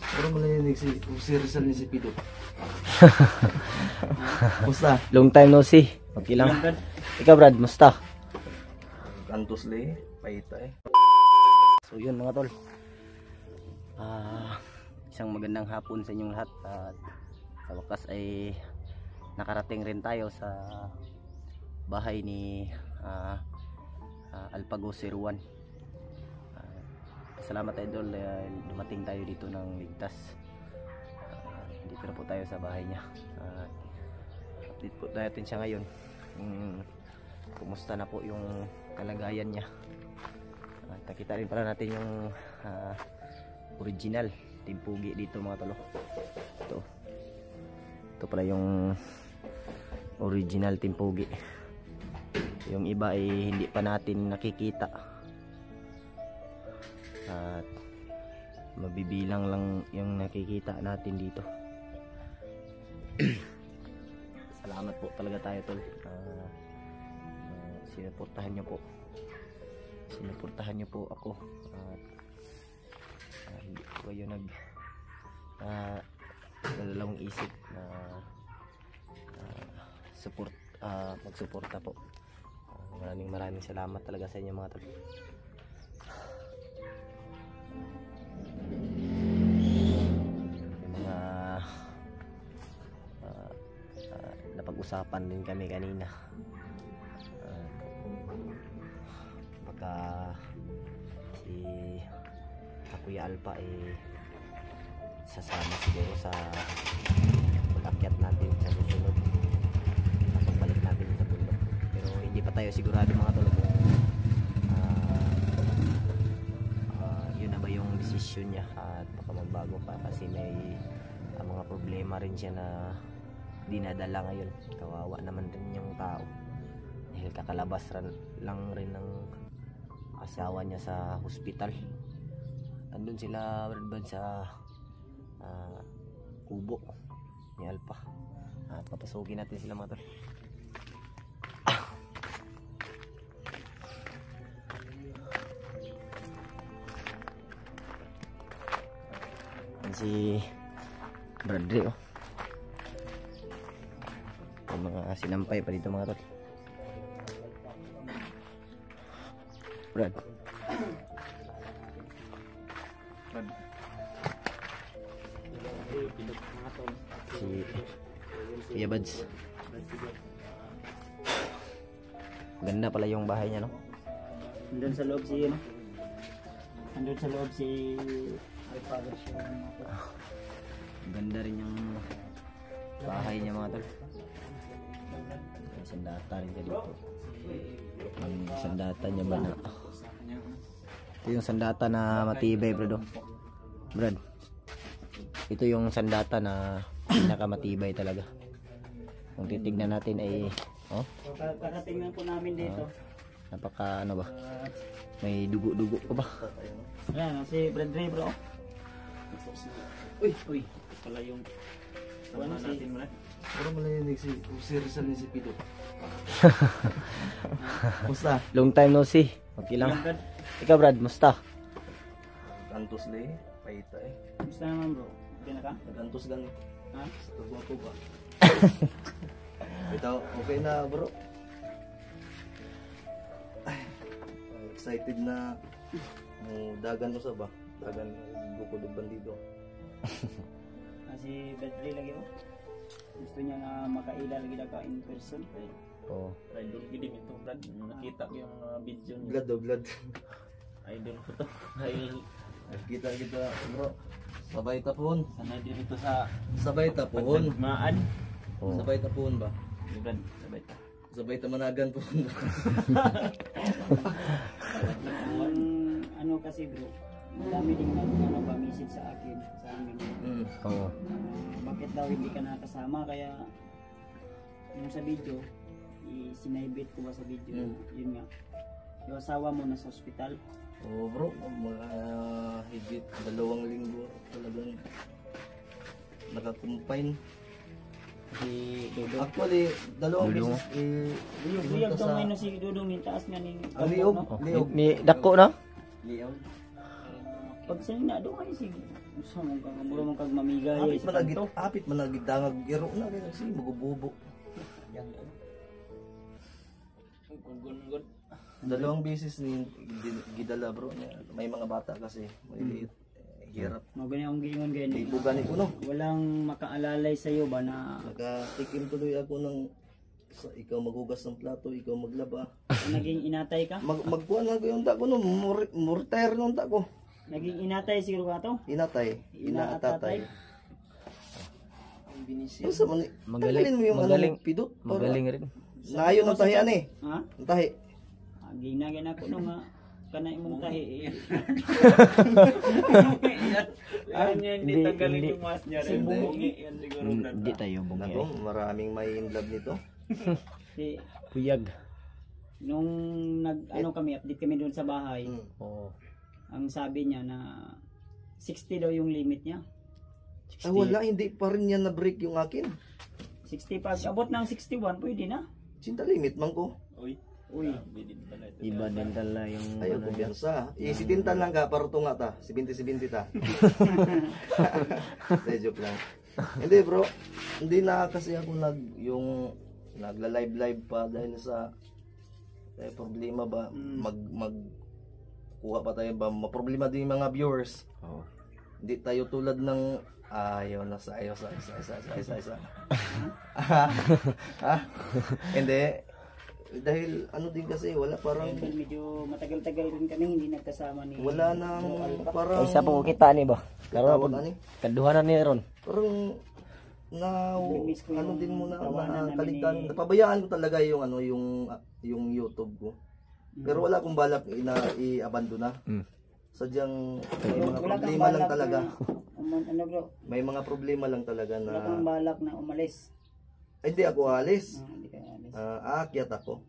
Parang malayanig si Rizal ni si Pido. Musta? Long time no see. Okay lang. Ikaw Brad, musta? Kantos le, paita eh. So yun mga tol. Isang magandang hapon sa inyong lahat. At sa wakas ay nakarating rin tayo sa bahay ni Alpago 01. Salamat idol, dumating tayo dito ng ligtas. Dito na po tayo sa bahay niya. Update po natin siya ngayon. Kumusta na po yung kalagayan niya. Nakita rin pala natin yung original timpugi dito mga tolo. Ito pala yung original timpugi. Yung iba ay hindi pa natin nakikita. At mabibilang lang yung nakikita natin dito. Salamat po talaga tayo tol. Sinuportahan niyo po ako. At hindi po kayo nagdalawang isip na magsuporta po. Maraming salamat talaga sa inyo mga tol. Napag-usapan din kami kanina. Baka si Kuya Alpa ay sasama siguro sa pag-akyat natin sa susunod. Pagbalik natin sa bundok. Pero hindi pa tayo sigurado mga tol kung yun na ba yung desisyon niya at baka magbago pa kasi may mga problema rin siya na dinadala ngayon. Kawawa naman din yung tao dahil kakalabas lang rin ng asawa niya sa hospital. Andun sila sa kubo ni Alpa. At papasukin natin sila mga tol. Si Bradley mga sinampay pa dito mga tol. Brad. Si Kuya Bads. Ganda pala yung bahay niya no. Andun sa loob si Alpago. Ganda rin yung bahay niya mga tol. May sandata rin siya dito. Ang sandata niya ba na ito yung sandata na matibay Brad. Ito yung sandata na pinakamatibay talaga. Kung titignan natin ay Kakatingnan po namin dito. Napaka ano ba? May dugo-dugo pa ba? Ayan si Bradley bro. Uy, pala yung ano natin mo na. Parang malayanig si Rizal ni si Pido. Musta? Long time no see. Okay lang. Ikaw Brad, musta? Kantos le, paita eh. Musta naman bro? Okay na ka? Kantos gan eh. Ha? Tugwa ko ba? Ito, okay na bro. Excited na dagan mo sa ba? Dagan bukod ng bandido. Si Bradley lagi mo. Gusto niya na makaila lagi na ka in person. Oo. Idol gini ito Brad. Nakita ko yung video niya. Blood o blood. Idol ko to. Dahil Kita bro. Sabay tapon. sanay din ito sa Sabay tapon. pagdagmaan. Oo. Sabay tapon ba? Brad, sabay ta. Sabay tamanagan po. Ang ano kasi bro, madami ding nag-message sa akin, sa amin. Oo. Bakit daw hindi ka nakasama? Kaya yung sa video, sinaibit ko ba sa video? Yun nga, yung asawa mo nasa hospital. Oo bro, mga higit 2 linggo talagang nakakumpine. Actually, 2 beses Liyog daw ngayon si Dudong yung taas nga ni Liog. Ni dako na? Liog. Pag sa'yo na, doon kayo si Usa mo ka mura man kag mamigay Apit sa managid, kanto. apit managid dangag giro na kay si magububo. Gun-gun-gun. Dalawang beses ni gidala bro niya. May mga bata kasi may liit. Hirap. Mao gani ang giingon gani. Di buga ni kuno. Walang makaalalay sa iyo ba na Naka-tikim tuloy ako ng ikaw maghugas ng plato, ikaw maglaba. naging inatay ka? Magkuhan na ko yung tako no, retire nung tako. Naging inatay siguro ka to? Inatay, inaatatay. Ang binisi. Basta man, Magaling, tanggalin mo yung magaling. ano, pidot. Magaling rin. Nayon ang tahian eh. Ha? Ang tahi. Ginagin ako no nga kanay imong tahi. Yan yan, hindi Hindi, tanggalin hindi. yung mask niya rin. Hindi. Bungi yan siguro, Brad. Hindi tayo bungi Nako, ay. maraming may in love nito. Si Puyag. nung ano kami update kami doon sa bahay. Hmm. Oo. Ang sabi niya na 60 daw yung limit niya. Ah, wala, hindi pa rin yan na-break yung akin. 65. Abot ng 61 pwede na. Sinta limit man ko. Uy. Uy. Bidin pala ito. Iba din tala yung Ayaw ano, kumpiyansa. Isitintan lang ka, para tunga ta. 70-70 ta. Hindi, joke lang. Hindi bro, hindi na kasi ako nagla-live pa dahil sa problema ba, kuha pa tayo ba, maproblema din yung mga viewers. Oo. Hindi tayo tulad ng ayaw na sa isa. Ha? Hindi. Dahil ano din kasi, wala parang, Medyo matagal-tagal rin kami hindi nagkasama ni wala nang parang, Ay, isa po kita ni ba? Karon tawag pag ani? kaduhanan ni ron. Parang Miss ko ano yung din muna tawanan namin nakalitan. ni- Napabayaan ko talaga yung yung YouTube ko. Pero wala akong balak i-abandona. Sadyang may mga Wala kang problema lang balak talaga. ano bro? May mga problema lang talaga Wala kang na balak na umalis. ay, hindi ako alis. Hindi ka alis. Aakyat ako.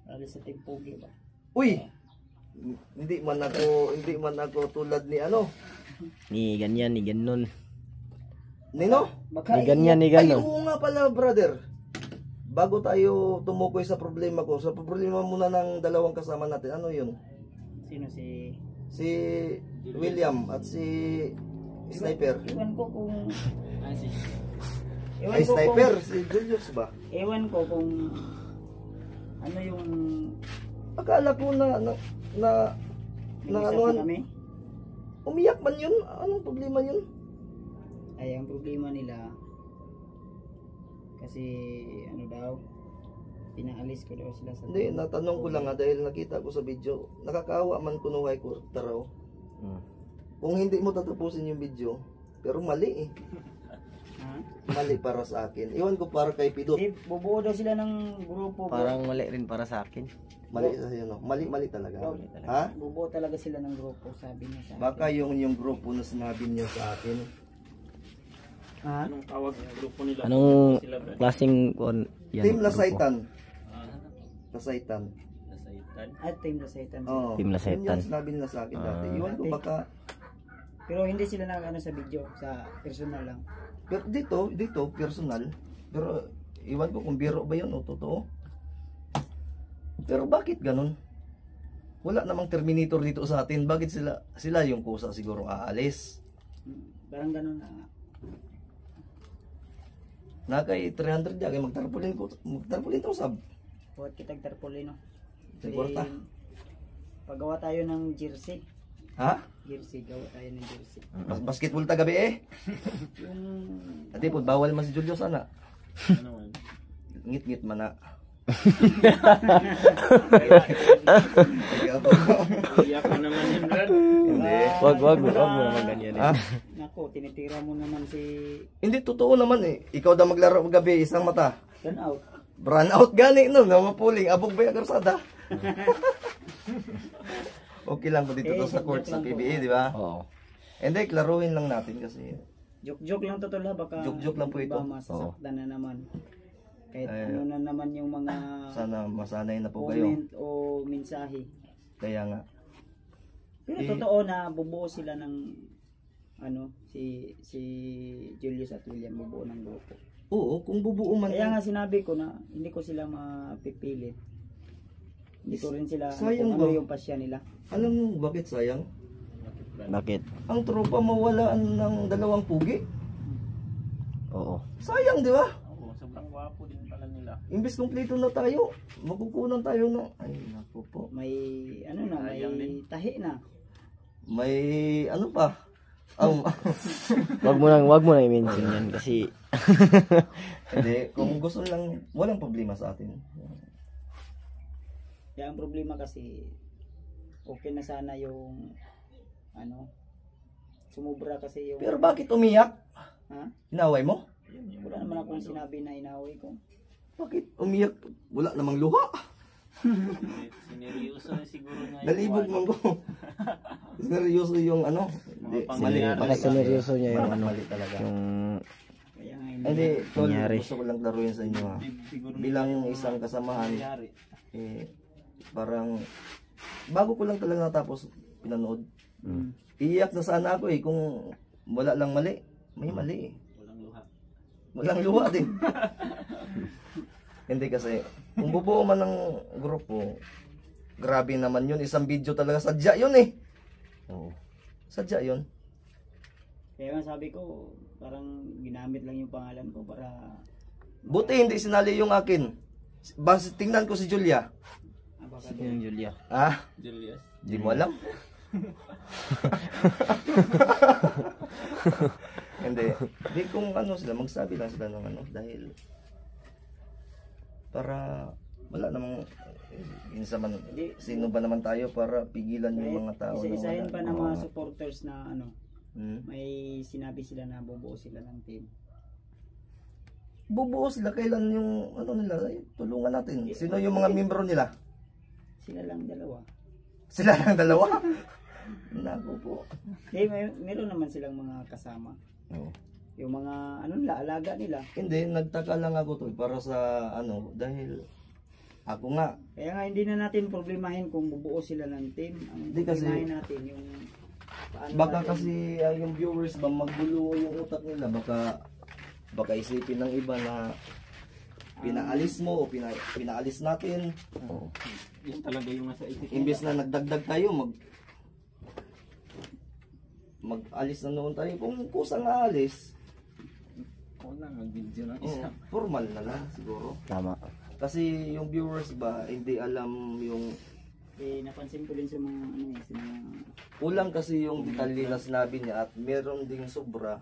Alis sa Timpugi ba? Uy. Hindi man ako tulad ni ano. Ni ganyan, ni ganon. Nino? Baka Ni ganyan, ni Ay, ganon. oo nga pala, brother. Bago tayo tumukoy sa problema ko, sa problema muna ng dalawang kasama natin, ano yun? sino si Si William at si Sniper. Ewan ko kung Ay, Sniper, si Julius ba? Ewan ko kung ano yung Akala ko na nag-usap anuhan, na kami. umiyak man yun? Anong problema yun? Ay, ang problema nila kasi ano daw pinaalis ko daw sila sa Hindi, natanong ko lang nga dahil nakita ko sa video, nakakaawa man kunuhay ko taraw. Kung hindi mo tatapusin yung video, pero mali eh. Ha? Mali para sa akin. Iwan ko para kay Pidot. Di, bubuo daw sila ng grupo. Parang mali rin para sa akin. Mali sa iyo, no? Mali talaga. Ha? Bubuo talaga sila ng grupo, sabi niya sa akin. Baka yung grupo na sinabi niya sa akin. Ha? Anong tawag ng grupo nila? Anong Sila, Brad? klaseng yan? Team grupo? Lasaitan. Ah, Lasaitan. nasaitan. At Team Lasaitan. Oo. Team Lasaitan. Yun yung sinabi nila sa akin dati. Iwan ko baka. Pero hindi sila nag-ano sa video, sa personal lang. Pero dito, personal. Pero iwan ko kung biro ba yun o totoo. Pero bakit ganun? Wala namang Terminator dito sa atin. Bakit sila yung kusa siguro aalis? Parang ganun na nga. Na kay 300 ya kay magtarpulin to sab. Buhat kitag tarpaulin, no? Sigurta. Paggawa tayo ng jersey. Ha? Jersey, gawa tayo ng jersey. Basketball ta gabi eh. Yung Ati po bawal man si Julius ana. Ano man? Ngit-ngit man na. Iyak mo naman yun, Brad. Hindi. Wag mo naman ganyan eh. Ha? nako, tinitira mo naman si Hindi totoo naman eh. Ikaw daw maglaro gabi isang mata. Run out. Run out gani no, na mapuling abog ba yung karsada? Okay lang po dito to sa court sa PBA, di ba? Oo. Hindi, klaruhin lang natin kasi. Joke-joke lang to tol ha, baka Joke-joke lang po ito. iba masasaktan na naman. Kahit Ay, ano na naman yung mga Sana masanay na po kayo. comment o mensahe. Kaya nga. Pero totoo na bubuo sila ng ano, si Julius at William bubuo ng grupo. Oo, kung bubuo man. Kaya nga sinabi ko na hindi ko sila mapipilit. Hindi ko rin sila Sayang kung ano ba? yung pasya nila. Alam mo bakit sayang? Bakit? Ang tropa mawalaan ng 2 pugi. Oo. Sayang, di ba? Oo, sobrang gwapo din pala nila. Imbes kumpleto na tayo, magkukunan tayo ng... Ay, naku po. May ano na, may Sayang din. tahi na. May ano pa? Ang... Wag mo nang i-mention yan kasi Hindi, kung gusto lang, walang problema sa atin. Kaya ang problema kasi, okay na sana yung, ano, sumubra kasi yung, Pero bakit umiyak? ha? Inaway mo? Wala naman akong sinabi na inaway ko. Bakit umiyak? Wala namang luha. Sineryoso na siguro niya. Nalibog man ko. Seryoso yung ano. Hindi, Mga mali. pangyayari. baka sineryoso niya yung ano, Mali talaga. yung Kaya nga Hindi, tol, Nangyari. gusto ko lang laruin sa inyo ha. Siguro Bilang isang kasamahan, nangyari. parang bago ko lang talaga natapos pinanood. Mm. Iiyak na sana ako kung wala lang mali. May mali Walang luha. Walang luha din. Hindi kasi, kung bubuo man ng grupo, grabe naman yun. Isang video talaga, sadya yun Oo. Sadya yun. Kaya nga sabi ko, parang ginamit lang yung pangalan ko para Buti hindi sinali yung akin. Basta tingnan ko si Julia. baka Sino yung Julia? Ah, Julius. di mo alam. Hindi. Di kung ano sila, magsabi lang sila ng ano. Dahil, para, wala namang, sino ba naman tayo para pigilan yung mga tao na isa-isahin wala. pa ng mga supporters na ano, Hmm. may sinabi sila na bubuo sila ng team. Bubuo sila, kailan yung, ano nila, ay, tulungan natin. Sino yung mga membro nila? Sila lang dalawa. Sila lang dalawa? Naku po. Meron naman silang mga kasama. Oo. Yung mga ano nila, alaga nila. Hindi, nagtaka lang ako to para sa ano, dahil ako nga, Kaya nga hindi na natin problemahin kung bubuo sila ng team. Ang Hindi kasi- problemahin natin yung paano baka natin- kasi yung viewers ba magulo yung utak nila, baka isipin ng iba na pinaalis mo o pinaalis natin. Yun talaga yung nasa isip. Imbes na nagdagdag tayo, mag-alis na noon tayo. Kung kusang aalis, Oo na, mag-video na isa. formal na lang siguro. Tama. Kasi yung viewers ba, hindi alam yung napansin ko din sa mga ano sa mga kulang kasi yung detalye na sinabi niya at meron ding sobra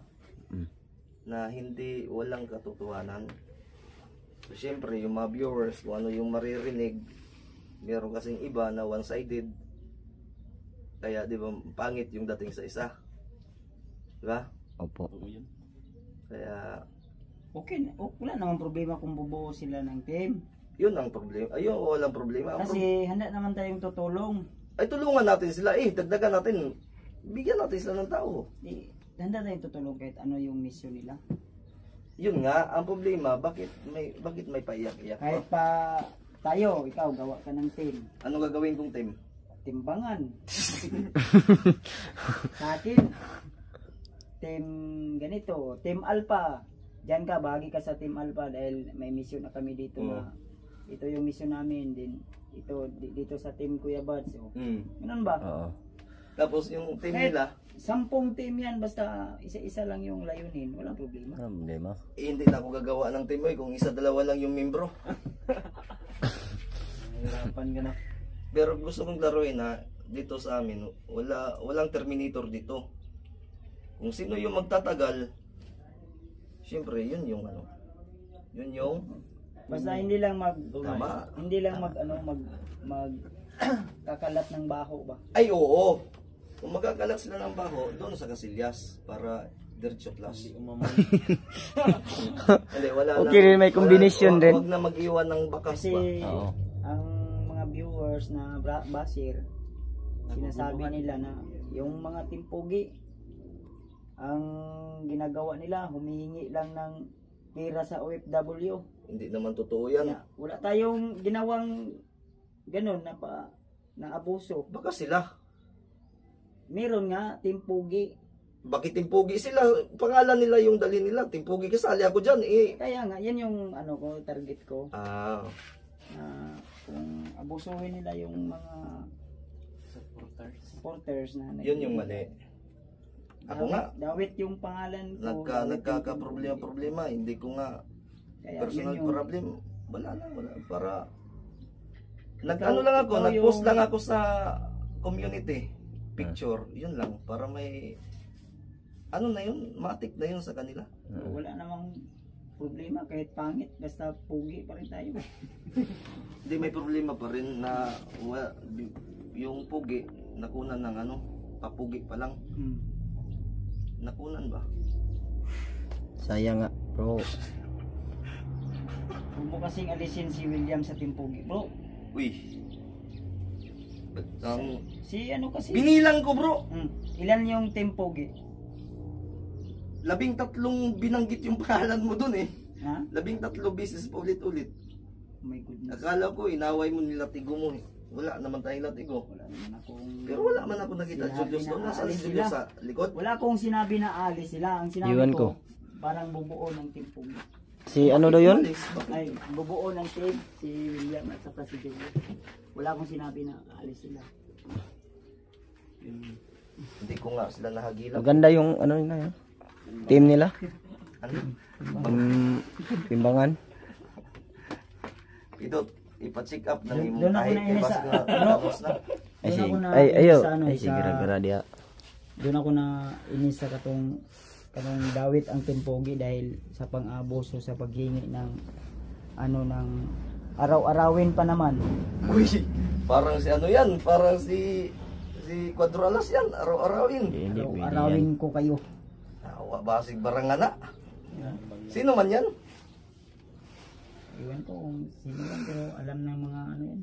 na hindi walang katotohanan. So, syempre, yung mga viewers, kung ano yung maririnig, meron kasing iba na one-sided. Kaya, di ba, pangit yung dating sa isa. Di ba? Opo. Oo yun. Kaya, okay, wala namang problema kung bubuo sila ng team. yun ang problema. Ayun, walang problema. Kasi handa naman tayong tutulong. Ay, tulungan natin sila. Dagdagan natin. Bigyan natin sila ng tao. Handa tayong tutulong kahit ano yung mission nila. Yun nga, ang problema, bakit may paiyak-iyak Kahit pa? pa tayo, ikaw gawa ka ng team. Ano gagawin kong team? Timbangan. Sa akin, team ganito, team Alpha. Diyan ka, bahagi ka sa team Alpha dahil may mission na kami dito na ito yung mission namin din. Ito dito sa team Kuya Bad. So, ganun ba? Oo. Tapos yung team Kahit nila, 10 team yan, basta isa-isa lang yung layunin, walang problema. Ano problema? hindi na ako gagawa ng team kung isa dalawa lang yung membro. Nahirapan ka na. Pero gusto kong laruin na dito sa amin, walang Terminator dito. Kung sino yung magtatagal, syempre yun yung ano. Yun yung Basta hindi lang Tama. hindi lang mag kakalat ng baho ba. ay oo. Kung magkakalat sila ng baho, doon sa Casillas para diretso plus. Hindi, wala Okay rin, may combination din. Huwag na mag-iwan ng bakas Kasi ba. Oo. ang mga viewers na basir, sinasabi nila na yung mga timpugi ang ginagawa nila, humihingi lang ng pera sa OFW. Hindi naman totoo yan. Kaya wala tayong ginawang ganun na abuso. Baka sila. Meron nga timpugi. Bakit timpugi sila? Pangalan nila yung dali nila. Timpugi, kasali ako dyan Kaya nga yan yung ano ko, target ko Ah, na kung abusuhin nila yung mga Supporters. supporters na yun yung mali. Ako nga, Dawit yung pangalan ko. nagkaka-problema, hindi ko nga Kaya personal yun yung, problem. Wala. Para, Ikaw- ano lang ako, ikaw nag-post yung- lang ako sa community picture, yun lang, para may, ano na yun, matik na yun sa kanila. wala namang problema kahit pangit, basta pugi pa rin tayo. Hindi, may problema pa rin na yung pugi, nakunan ng ano, papugi pa lang. Nakunan ba? Sayang nga, bro. Kung mo kasing alisin si William sa Team Pugi, bro. Uy. Ang Si ano kasi? binilang ko bro, Ilan yung Team Pugi? 13 binanggit yung pangalan mo dun eh. Ha? 13 beses pa ulit-ulit. Oh my goodness. Akala ko inaway mo nila tigo mo eh. Wala naman tayong latigo. Wala naman akong... Pero wala man ako nakita Sinabi Julius na doon. Nasaan aalis si Julius sila. sa likod? Wala akong sinabi na alis sila. Ang sinabi Iwan ko, ko. parang bubuo ng Team Pugi. Si ano daw yun? Umalis, bakit? Ay, bubuo ng team si William at saka si Julius. Wala akong sinabi na alis sila. Hindi ko nga sila nahagilap. Maganda yung ano na yun. Team nila. Ano? Timbangan. Ito, ipa-check up ng Doon imong ako kahit nainis ibas sa- na tapos na. Ay, Doon sige. ako na Ay, ayo. sa ano, Ay, sige, sa- gara-gara diya. Doon ako na inis sa kanong dawit ang Team Pugi dahil sa pang-abuso sa paghingi ng ano ng araw-arawin pa naman. Uy, parang si ano yan, parang si Quadralas yan, araw-arawin. Hindi, pwede yan. Araw-arawin ko kayo. Awa, basig barangana. Sino man yan? Iwan ko kung sino yan pero alam ng mga ano yan.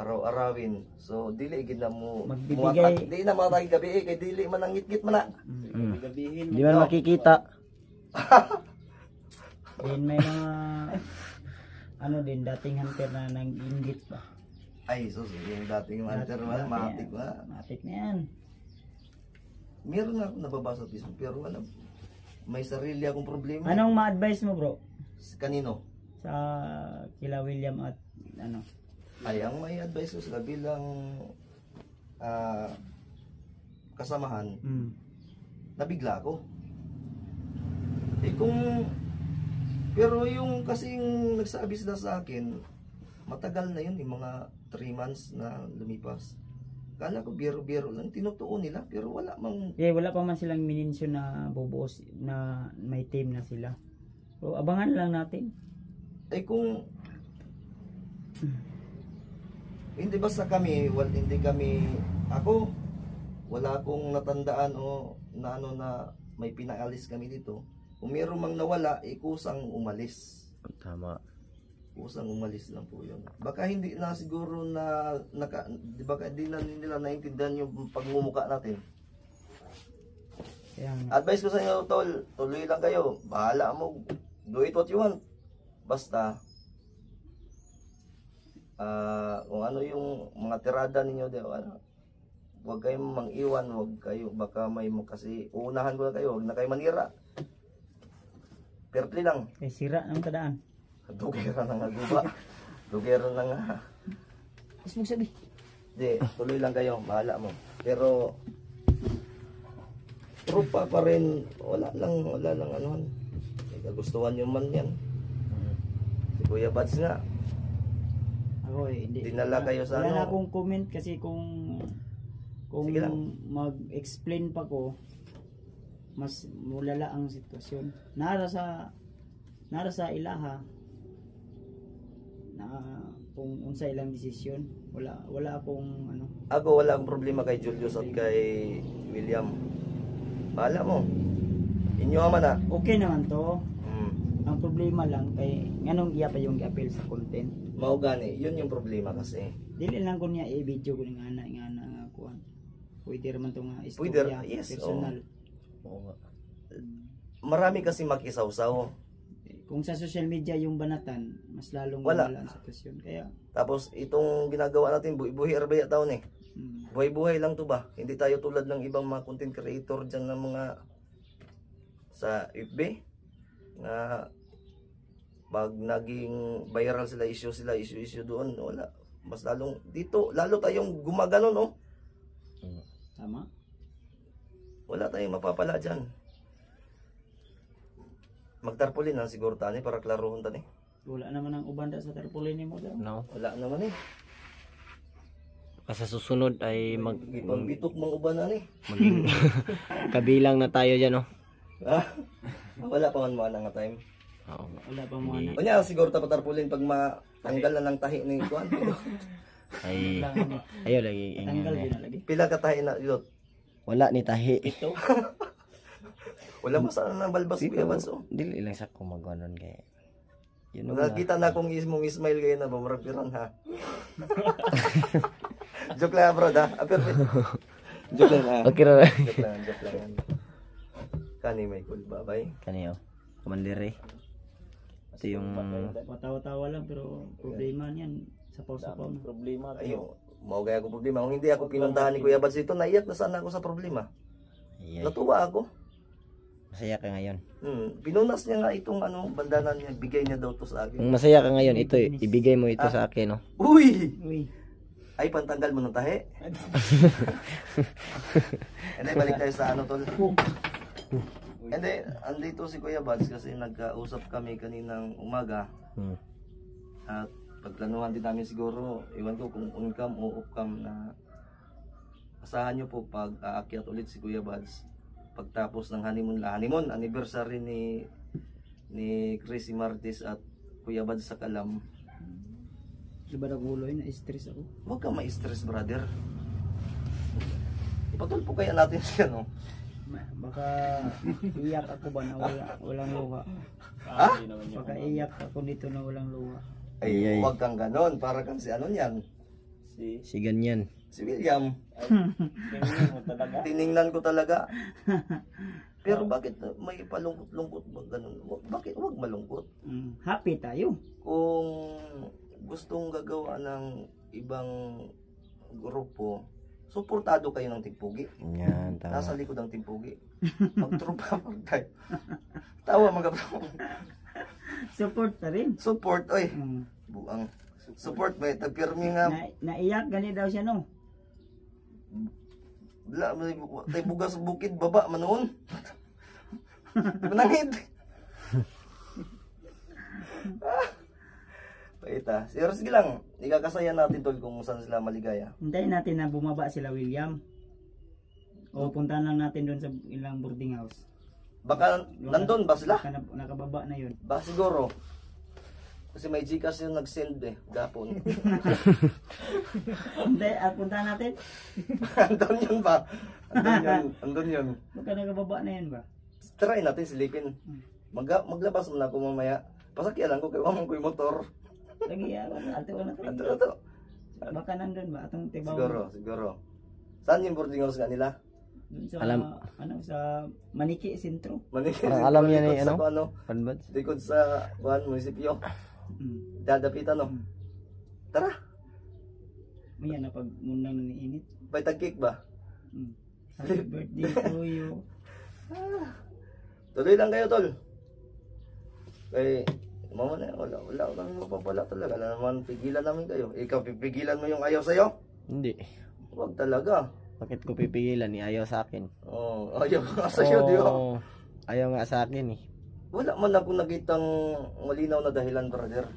Araw-arawin. So, dili gid na mo Magbibigay- di na mga gabi eh, kay dili man ang ngit-ngit man na. Gabihin Hindi man makikita. din may mga ano din dating hunter na nang-inggit pa. Ay, sus, yung dating hunter man, matik na. Matik na yan. Meron nga ako nababasa sa Facebook, pero wala. May sarili akong problema. Anong ma-advise mo bro? Kanino? Sa kila William at ano? Ay, ang may advice ko sila bilang kasamahan, nabigla ako. Eh kung, pero yung kasing nagsabi sila sa akin, matagal na yun, yung mga 3 months na lumipas. Kala ko biro-biro lang, tinutuon nila, pero wala mang, Wala pa man silang minensyon na bubuos na may team na sila. So abangan lang natin. eh kung, hindi basta kami, hindi kami, ako, wala akong natandaan o na ano na may pinaalis kami dito. Kung meron mang nawala, kusang umalis. Tama. Kusang umalis lang po yun. Baka hindi na siguro na, baka hindi na nila naintindihan yung pagmumuka natin. Kaya nga. Advice ko sa inyo, tol, tuloy lang kayo. Bahala mo, do it what you want. Basta, kung ano yung mga tirada ninyo, huwag kayong mang-iwan, huwag kayo, baka may kasi uunahan ko na kayo, huwag na kayo manira. Fair play lang. Kay sira ng tadaan. Dugera na nga guba. Dugera na nga. Mas magsabi. Hindi, tuloy lang kayo, bahala mo. Pero, trupa pa rin, wala lang ano. Kagustuhan nyo man yan. Si Kuya Bads nga, Ako hindi. dinala kayo sa Wala na ano. akong comment kasi kung Sige lang. mag-explain pa ko mas mulala ang sitwasyon. Nara sa ilaha na kung unsa ilang desisyon, wala akong ano. Ako wala akong problema kay Julius at kay William. Bahala mo. Inyo man na. Okay naman to. Hmm. Ang problema lang kay nganong iya pa yung i-appeal sa content. Mao gani, yun yung problema kasi. Dili lang ko niya i-video ko nga nga kuan. Pwede raman to nga Pwede, istorya yes, personal. Oo nga. Marami kasi makisawsaw. Kung sa social media yung banatan, mas lalong Wala. wala ang sitwasyon. Kaya Tapos itong ginagawa natin, buhay-buhay arbaya taon eh. mm, Buhay-buhay lang to ba? Hindi tayo tulad ng ibang mga content creator dyan ng mga sa FB na pag naging viral sila, issue doon, wala. Mas lalong dito, lalo tayong gumaganon, oh. tama. Wala tayong mapapala dyan. Magtarpulin na siguro tani para klarohon tani. Wala naman ang ubanda sa tarpaulin mo daw. No. Wala naman eh. Kasi sa susunod ay Pagbitok mong uban na ni. kabilang na tayo dyan, no? Ha? Wala pa man mo nga time. Oo. Wala pa mo anak. Kunya siguro tapatarpulin pag matanggal na ng tahi ni kuan. Ay, ayaw lagi. Tanggal din na lagi. Pila ka tahi na yun. Wala ni tahi. Ito. Wala masana ng balbas kuya Banso. Dili lang sa kumaganon kay. Yun na. Nakita na akong mong smile kayo na bumarag piran ha. Joke lang bro ha. Perfect. Joke lang ha. Okay ra. Joke lang. Kani may cool babay. Kaniyo. Komandire. Ito yung Patawa-tawa lang pero problema niyan. Sapaw-sapaw na. Problema. Ayo, mao gaya ko problema. Kung hindi ako pinuntahan ni Kuya Bads dito, naiyak na sana ako sa problema. Ayan. Natuwa ako. Masaya ka ngayon. Pinunas niya nga itong bandana niya, bigay niya daw to sa akin. Kung masaya ka ngayon, ito ibigay mo ito sa akin, no? Uy! Uy. Ay, pantanggal mo ng tahi. Hindi, balik tayo sa ano tol. Hindi, andito si Kuya Bads kasi nagkausap kami kaninang umaga. At pagplanuhan din namin siguro, iwan ko kung on-cam o off-cam na asahan nyo po pag aakyat ulit si Kuya Bads pagtapos ng honeymoon anniversary ni Chrissy Martis at Kuya Bads sa Kalam. Diba naguloy na stress ako? Huwag kang ma-stress brother. Ipatulpo kaya natin siya no. Baka iyak ako ba na walang luha? Ha? Hindi naman yun. Baka iyak ako dito na walang luha. Ay, huwag kang ganon. Para kang si ano yan. Si ganyan. Si William. Tingnan mo talaga. Tiningnan ko talaga. Pero bakit may palungkot-lungkot ba ganun? Bakit huwag malungkot? Happy tayo. Kung gustong gagawa ng ibang grupo, suportado kayo ng Timpugi. Yan, tama. Nasa likod ng Timpugi. Magtrupa tayo. Tawa mga bro. Support na rin. Support, oy. Buang. Support may tagpirmi nga. Naiyak gani daw siya no. Wala, may bugas sa bukid, baba, manoon. Manangit. Paita. Sige lang. Ikakasaya natin tol kung saan sila maligaya. Hintayin natin na bumaba sila William. O puntahan lang natin doon sa ilang boarding house. Baka nandun ba sila? Baka nakababa na yun. Baka siguro. Kasi may Gcash yung nag-send gapon. Hindi, puntahan natin. Andun yun ba? Andun yun. Baka nakababa na yun ba? Try natin silipin. Maglabas mo na ako mamaya. Pasakyalan ko kay Wamang ko yung motor. Lagi ato na tayo. Ato. Baka nandun ba? Atong tibaw. Siguro. Saan yung boarding house nga nila? Dun sa, Alam. sa Maniki Sentro. Parang alam niya ni Likod sa ano? Panbads? Likod sa munisipyo. Dadapitan no. Tara. May na pag munang niinit. May tag-cake ba? Happy birthday to you. Tuloy lang kayo tol. Kay mama na wala kang mapapala talaga. Alam naman pigilan namin kayo. Ikaw pipigilan mo yung ayaw sa'yo? Hindi. Huwag talaga. Bakit ko pipigilan? Ayaw sa akin. Ayaw nga sa'yo, di ba? Ayaw nga sa akin eh. Wala man ako nakitang malinaw na dahilan, brother.